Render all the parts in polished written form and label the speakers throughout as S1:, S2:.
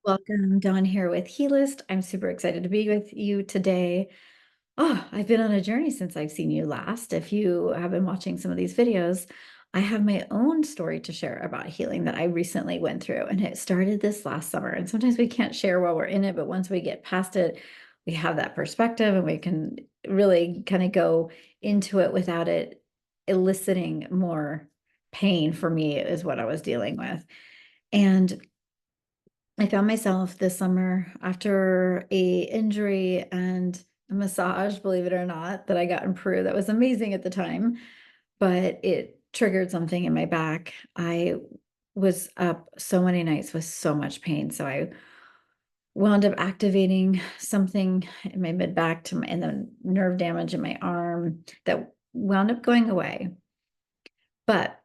S1: Welcome, Dawn here with Helist. I'm super excited to be with you today. Oh, I've been on a journey since I've seen you last. If you have been watching some of these videos, I have my own story to share about healing that I recently went through, and it started this last summer. And sometimes we can't share while we're in it, but once we get past it, we have that perspective and we can really kind of go into it without it eliciting more pain for me, is what I was dealing with. And I found myself this summer after a injury and a massage, believe it or not, that I got in Peru that was amazing at the time, but it triggered something in my back. I was up so many nights with so much pain. So I wound up activating something in my mid back and then nerve damage in my arm that wound up going away. But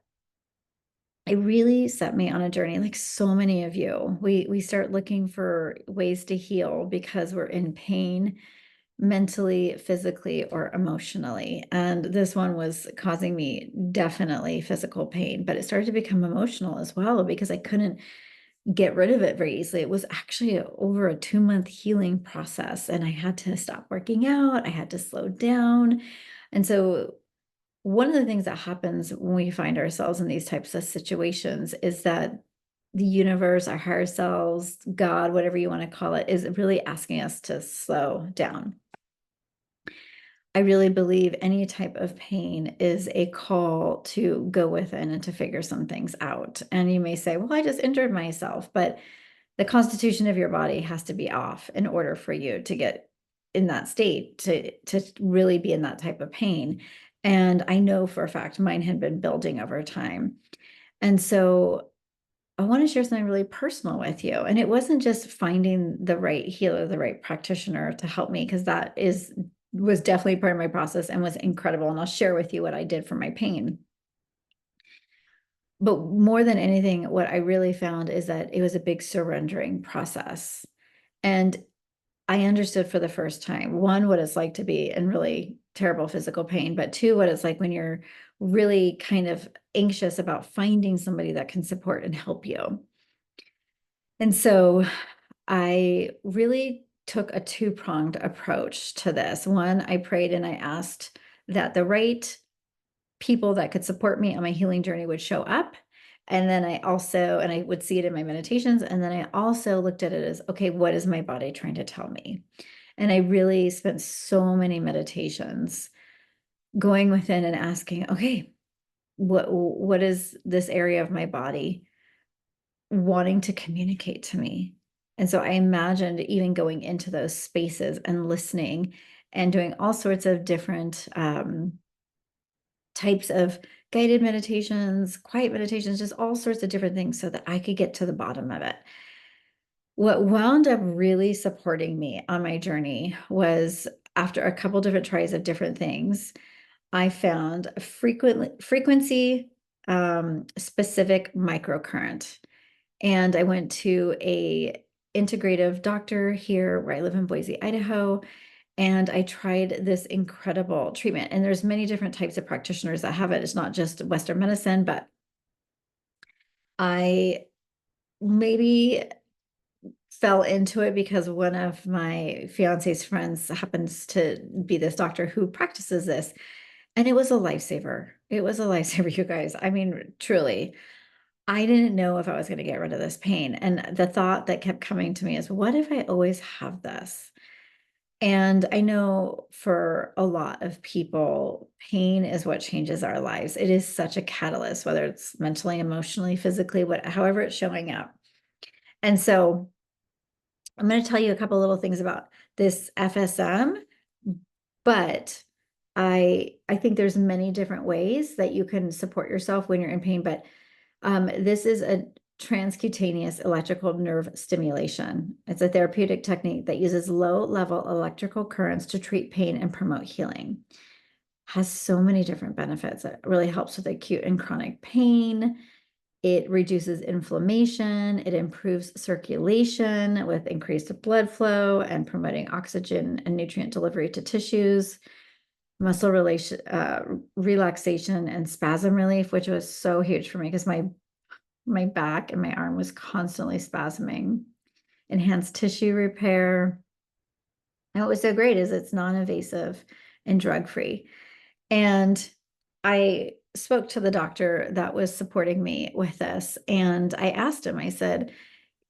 S1: it really set me on a journey, like so many of you. We start looking for ways to heal because we're in pain mentally, physically, or emotionally. And this one was causing me definitely physical pain, but it started to become emotional as well because I couldn't get rid of it very easily. It was actually over a 2-month healing process, and I had to stop working out. I had to slow down. And so one of the things that happens when we find ourselves in these types of situations is that the universe, our higher selves, God, whatever you want to call it, is really asking us to slow down. I really believe any type of pain is a call to go within and to figure some things out. And you may say, well, I just injured myself, but the constitution of your body has to be off in order for you to get in that state, to really be in that type of pain. And I know for a fact mine had been building over time. And so I want to share something really personal with you. And it wasn't just finding the right healer, the right practitioner to help me, because was definitely part of my process and was incredible. And I'll share with you what I did for my pain. But more than anything, what I really found is that it was a big surrendering process. And I understood for the first time, one, what it's like to be in really terrible physical pain, but two, what it's like when you're really kind of anxious about finding somebody that can support and help you. And so I really took a two-pronged approach to this. One, I prayed and I asked that the right people that could support me on my healing journey would show up. And then I would see it in my meditations. And then I also looked at it as, okay, what is my body trying to tell me? And I really spent so many meditations going within and asking, okay, what is this area of my body wanting to communicate to me? And so I imagined even going into those spaces and listening and doing all sorts of different types of guided meditations, quiet meditations, just all sorts of different things so that I could get to the bottom of it. What wound up really supporting me on my journey was, after a couple different tries of different things, I found a frequency specific microcurrent. And I went to a integrative doctor here where I live in Boise, Idaho, and I tried this incredible treatment. And there's many different types of practitioners that have it. It's not just Western medicine, but I maybe fell into it because one of my fiance's friends happens to be this doctor who practices this. And it was a lifesaver. It was a lifesaver, you guys. I mean, truly. I didn't know if I was going to get rid of this pain. And the thought that kept coming to me is, what if I always have this? And I know for a lot of people, pain is what changes our lives. It is such a catalyst, whether it's mentally, emotionally, physically, however it's showing up. And so I'm going to tell you a couple little things about this FSM, but I think there's many different ways that you can support yourself when you're in pain. But this is a transcutaneous electrical nerve stimulation. It's a therapeutic technique that uses low-level electrical currents to treat pain and promote healing. Has so many different benefits. It really helps with acute and chronic pain. It reduces inflammation. It improves circulation with increased blood flow and promoting oxygen and nutrient delivery to tissues. Muscle relaxation and spasm relief, which was so huge for me because my back and my arm was constantly spasming. enhanced tissue repair. And what was so great is it's non-invasive and drug-free. And I spoke to the doctor that was supporting me with this, and I asked him, I said,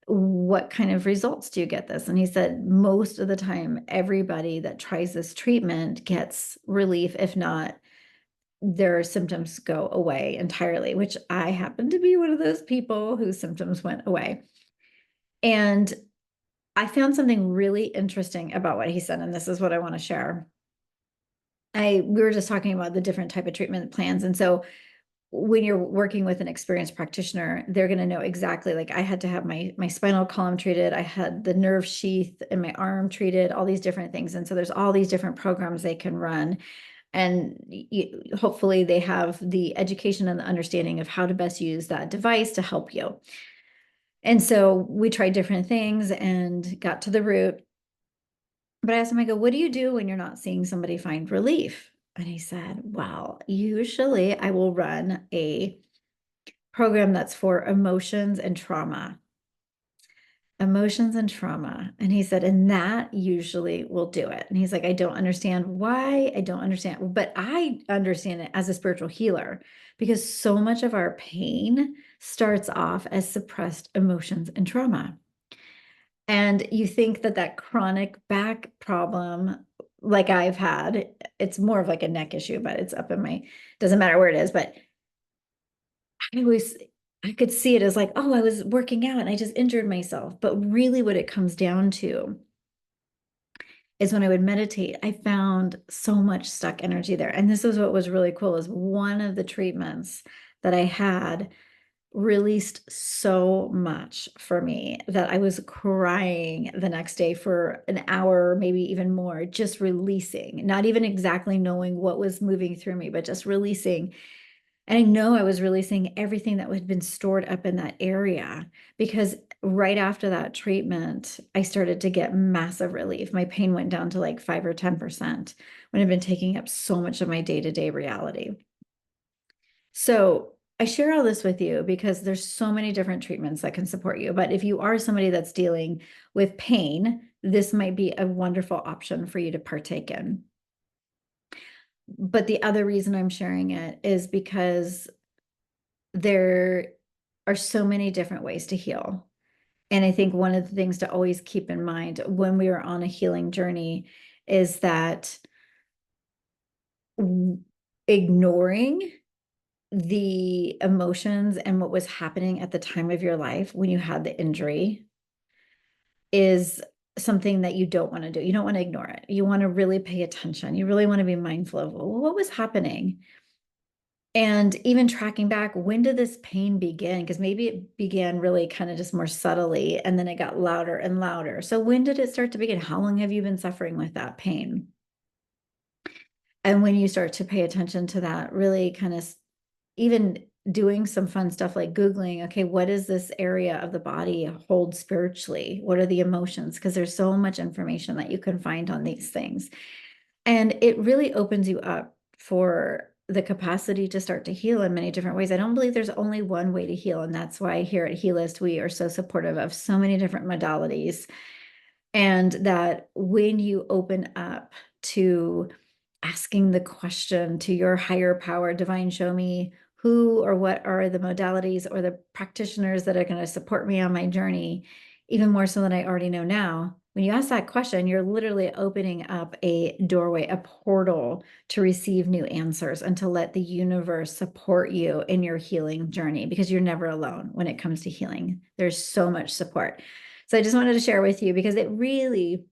S1: what kind of results do you get this? And he said, most of the time, everybody that tries this treatment gets relief. If not, their symptoms go away entirely, which I happen to be one of those people whose symptoms went away. And I found something really interesting about what he said, and this is what I want to share. We were just talking about the different type of treatment plans. And so when you're working with an experienced practitioner, they're going to know exactly, like I had to have my spinal column treated. I had the nerve sheath in my arm treated, all these different things. And so there's all these different programs they can run. And hopefully they have the education and the understanding of how to best use that device to help you. And so we tried different things and got to the root. But I asked him, I go, what do you do when you're not seeing somebody find relief? And he said, well, usually I will run a program that's for emotions and trauma. Emotions and trauma. And he said, and that usually will do it. And he's like, I don't understand why. I don't understand. But I understand it as a spiritual healer because so much of our pain starts off as suppressed emotions and trauma. And you think that that chronic back problem, like I've had, it's more of like a neck issue, but it's up in my, doesn't matter where it is, but I could see it as like, oh, I was working out and I just injured myself. But really what it comes down to is when I would meditate, I found so much stuck energy there. And this is what was really cool is one of the treatments that I had released so much for me that I was crying the next day for an hour, maybe even more, just releasing, not even exactly knowing what was moving through me, but just releasing. And I know I was releasing everything that had been stored up in that area because right after that treatment, I started to get massive relief. My pain went down to like 5 or 10% when I'd been taking up so much of my day-to-day reality. So I share all this with you because there's so many different treatments that can support you. But if you are somebody that's dealing with pain, this might be a wonderful option for you to partake in. But the other reason I'm sharing it is because there are so many different ways to heal. And I think one of the things to always keep in mind when we are on a healing journey is that ignoring the emotions and what was happening at the time of your life when you had the injury is something that you don't want to do. You don't want to ignore it. You want to really pay attention. You really want to be mindful of, well, what was happening? And even tracking back, when did this pain begin? Because maybe it began really kind of just more subtly, and then it got louder and louder. So when did it start to begin? How long have you been suffering with that pain? And when you start to pay attention to that, really kind of even doing some fun stuff like Googling, okay, what does this area of the body hold spiritually? What are the emotions? Because there's so much information that you can find on these things. And it really opens you up for the capacity to start to heal in many different ways. I don't believe there's only one way to heal. And that's why here at Healist, we are so supportive of so many different modalities. And that when you open up to asking the question to your higher power, divine, show me who or what are the modalities or the practitioners that are going to support me on my journey, even more so than I already know now. When you ask that question, you're literally opening up a doorway, a portal to receive new answers and to let the universe support you in your healing journey because you're never alone when it comes to healing. There's so much support. So I just wanted to share with you because it really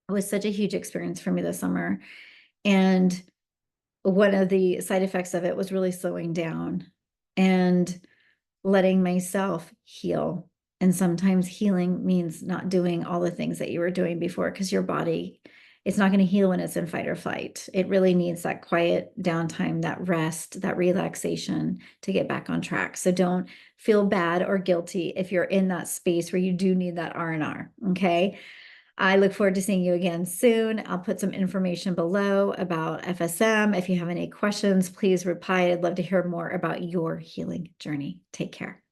S1: was such a huge experience for me this summer. And one of the side effects of it was really slowing down and letting myself heal. And sometimes healing means not doing all the things that you were doing before because your body, it's not going to heal when it's in fight or flight. It really needs that quiet downtime, that rest, that relaxation to get back on track. So don't feel bad or guilty if you're in that space where you do need that R&R, okay? I look forward to seeing you again soon. I'll put some information below about FSM. If you have any questions, please reply. I'd love to hear more about your healing journey. Take care.